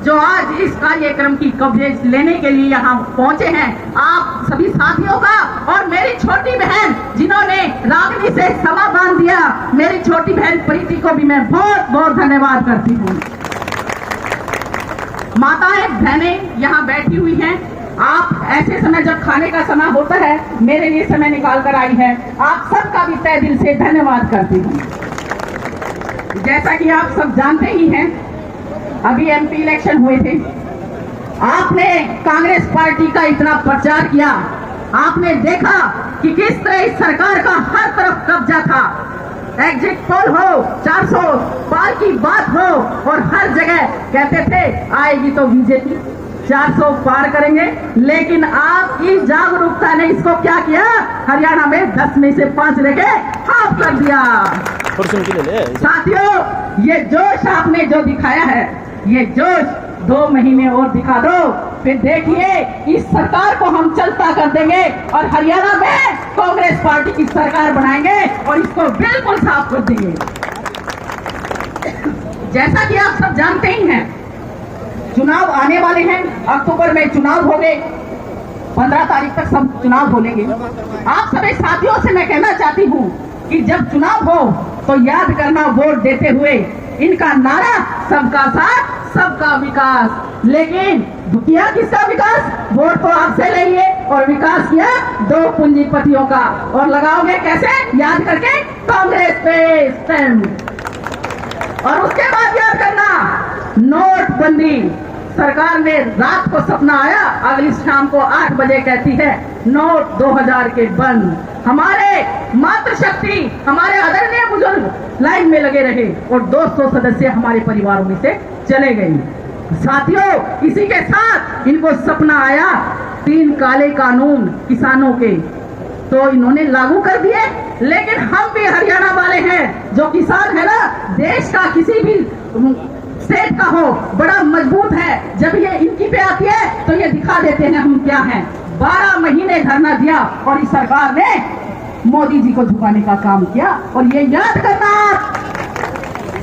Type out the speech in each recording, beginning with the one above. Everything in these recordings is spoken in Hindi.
जो आज इस कार्यक्रम की कवरेज लेने के लिए यहाँ पहुंचे हैं, आप सभी साथियों का और मेरी छोटी बहन जिन्होंने रागनी से समा बांध दिया, मेरी छोटी बहन प्रीति को भी मैं बहुत बहुत धन्यवाद करती हूँ। माताएं बहनें यहाँ बैठी हुई हैं, आप ऐसे समय जब खाने का समय होता है मेरे लिए समय निकाल कर आई है, आप सबका भी तहे दिल से धन्यवाद करती हूँ। जैसा कि आप सब जानते ही हैं, अभी एमपी इलेक्शन हुए थे, आपने कांग्रेस पार्टी का इतना प्रचार किया, आपने देखा कि किस तरह इस सरकार का हर तरफ कब्जा था। एग्जिट पोल हो, 400 पार की बात हो, और हर जगह कहते थे आएगी तो बीजेपी 400 पार करेंगे, लेकिन आपकी जागरूकता ने इसको क्या किया, हरियाणा में 10 में से 5 लेके हाफ कर दिया। साथियों, ये जोश आपने जो दिखाया है, ये जोश 2 महीने और दिखा दो, फिर देखिए इस सरकार को हम चलता कर देंगे और हरियाणा में कांग्रेस पार्टी की सरकार बनाएंगे और इसको बिल्कुल साफ कर देंगे। जैसा कि आप सब जानते ही हैं, चुनाव आने वाले हैं, अक्टूबर में चुनाव होंगे, 15 तारीख तक सब चुनाव हो लेंगे। आप सभी साथियों से मैं कहना चाहती हूँ कि जब चुनाव हो तो याद करना वोट देते हुए इनका नारा सबका साथ सबका विकास, लेकिन किया किसका विकास, वोट तो आपसे ले लिए और विकास किया 2 पूंजीपतियों का, और लगाओगे कैसे, याद करके कांग्रेस पे स्टैंड। और उसके बाद याद करना नोटबंदी, सरकार ने रात को सपना आया, अगली शाम को 8 बजे कहती है नोट 2000 के बंद। हमारे मातृशक्ति, हमारे आदरणीय बुजुर्ग लाइन में लगे रहे और 200 सदस्य हमारे परिवारों में से चले गए। साथियों, इसी के साथ इनको सपना आया 3 काले कानून किसानों के, तो इन्होंने लागू कर दिए। लेकिन हम भी हरियाणा वाले हैं, जो किसान है ना, देश का किसी भी स्टेट का हो, बड़ा मजबूत है। जब ये इनकी पे आती है तो ये दिखा देते हैं हम क्या हैं। 12 महीने धरना दिया और इस सरकार ने मोदी जी को झुकाने का काम किया। और ये याद करना,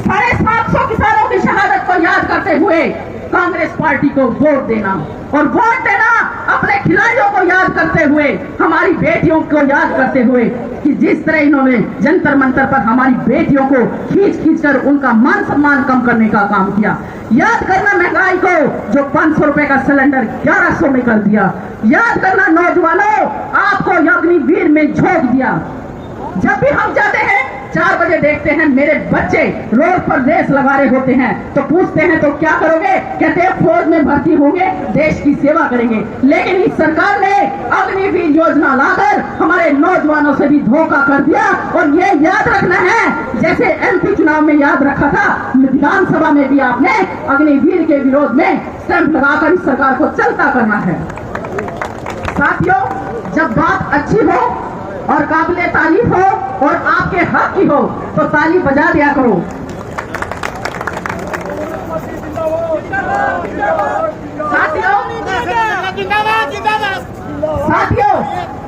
750 किसानों की शहादत को याद करते हुए कांग्रेस पार्टी को वोट देना, और वोट देना अपने खिलाड़ियों को याद करते हुए, हमारी बेटियों को याद करते हुए, कि जिस तरह इन्होंने जंतर मंतर पर हमारी बेटियों को खींच खींच कर उनका मान सम्मान कम करने का काम किया। याद करना महंगाई को, जो 500 रुपए का सिलेंडर 1100 में कर दिया। याद करना नौजवानों, आपको अग्निवीर में झोंक दिया। जब भी हम जाते हैं 4 बजे देखते हैं मेरे बच्चे रोड पर रेस लगा रहे होते हैं, तो पूछते हैं तो क्या करोगे, कहते हैं फौज में भर्ती होंगे, देश की सेवा करेंगे। लेकिन इस सरकार ने अग्निवीर योजना लाकर हमारे नौजवानों से भी धोखा कर दिया। और ये याद रखना है, जैसे एमपी चुनाव में याद रखा था, विधानसभा में भी आपने अग्निवीर के विरोध में स्टैंप लगाकर इस सरकार को चलता करना है। साथियों, जब बात अच्छी हो और काबिले तारीफ हो और आपके हक की हो तो ताली बजा दिया करो। साथियों,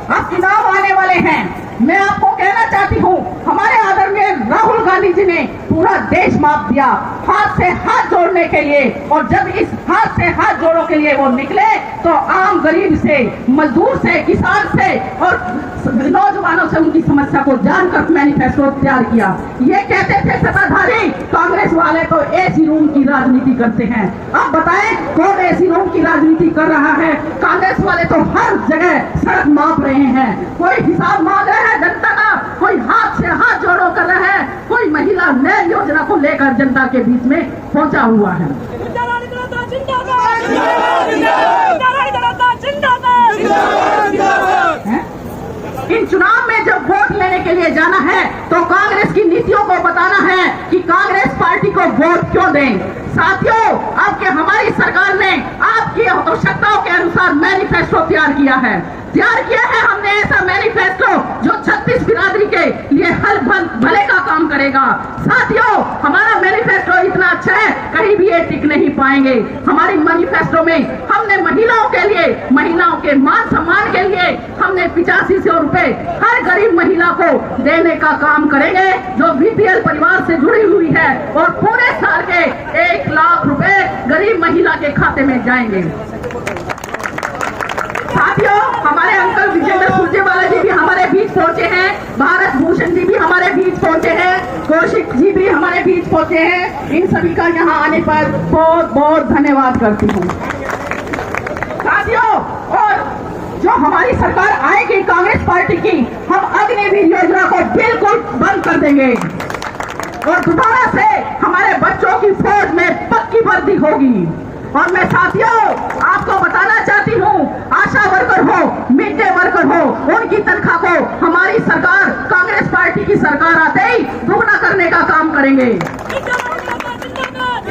अब चुनाव आने वाले हैं। मैं आपको कहना चाहती हूँ, हमारे आदरणीय राहुल गांधी जी ने पूरा देश माप दिया हाथ से हाथ जोड़ने के लिए। और जब इस हाथ से हाथ जोड़ों के लिए वो निकले तो आम गरीब से, मजदूर से, किसान से और नौजवानों से उनकी समस्या को जानकर मैनिफेस्टो तैयार किया। ये कहते थे सत्ताधारी कांग्रेस वाले तो एसी रूम की राजनीति करते हैं। अब बताएं कौन एसी रूम की राजनीति कर रहा है? कांग्रेस वाले तो हर जगह सड़क माप रहे हैं, कोई हिसाब मांग रहे हैं जनता का, कोई हाथ से हाथ जोड़ो कर रहे हैं, कोई महिला न्याय योजना को लेकर जनता के बीच में पहुंचा हुआ है। इन चुनाव में जब वोट लेने के लिए जाना है तो कांग्रेस की नीतियों को बताना है कि कांग्रेस पार्टी को वोट क्यों दें। साथियों, आपके हमारी सरकार ने आपकी आवश्यकताओं के अनुसार मैनिफेस्टो तैयार किया है। हमने ऐसा मैनिफेस्टो जो 36 बिरादरी के लिए हल भले का काम करेगा। साथियों, हमारा मैनिफेस्टो इतना अच्छा है कहीं भी ये टिक नहीं पाएंगे। हमारी मैनिफेस्टो में हमने महिलाओं के लिए, महिलाओं के मान सम्मान के लिए हमने 8500 रुपए हर गरीब महिला को देने का काम करेंगे जो बीपीएल परिवार से जुड़ी हुई है, और पूरे साल के 1 लाख रुपए गरीब महिला के खाते में जाएंगे। साथियों, हमारे अंकल विजेंद्र सुरजेवाला जी भी हमारे बीच पहुंचे हैं, भारत भूषण जी भी हमारे बीच पहुंचे हैं, कौशिक जी भी हमारे बीच पहुंचे हैं। इन सभी का यहाँ आने पर बहुत बहुत धन्यवाद करती हूँ। साथियों, और जो हमारी सरकार आएगी कांग्रेस पार्टी की, हम अग्निवीर योजना को बिल्कुल बंद कर देंगे और दोबारा से हमारे बच्चों की फौज में पक्की भर्ती होगी। और मैं साथियों आपको बताना चाहती हूँ, आशा वर्कर हो, मिड डे वर्कर हो, उनकी तनख्वाह को हमारी सरकार, कांग्रेस पार्टी की सरकार आते ही दोगुना करने का काम करेंगे।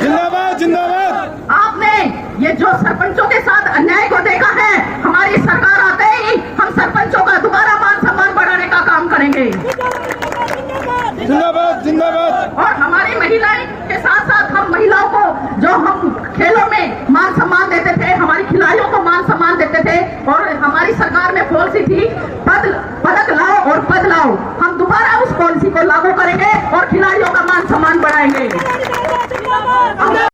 जिंदाबाद जिंदाबाद। आपने ये जो सरपंचों के साथ अन्याय को देखा है, हमारी सरकार आते ही हम सरपंचों का दोबारा मान सम्मान बढ़ाने का काम करेंगे। जिंदाबाद जिंदाबाद। और हमारी महिलाएं के साथ साथ हम महिलाओं को जो हम खेलों में मान सम्मान देते थे, हमारी खिलाड़ियों को मान सम्मान देते थे, और हमारी सरकार में पॉलिसी थी पदक लाओ और पद लाओ। हम दोबारा उस पॉलिसी को लागू करेंगे और खिलाड़ियों का मान सम्मान बढ़ाएंगे।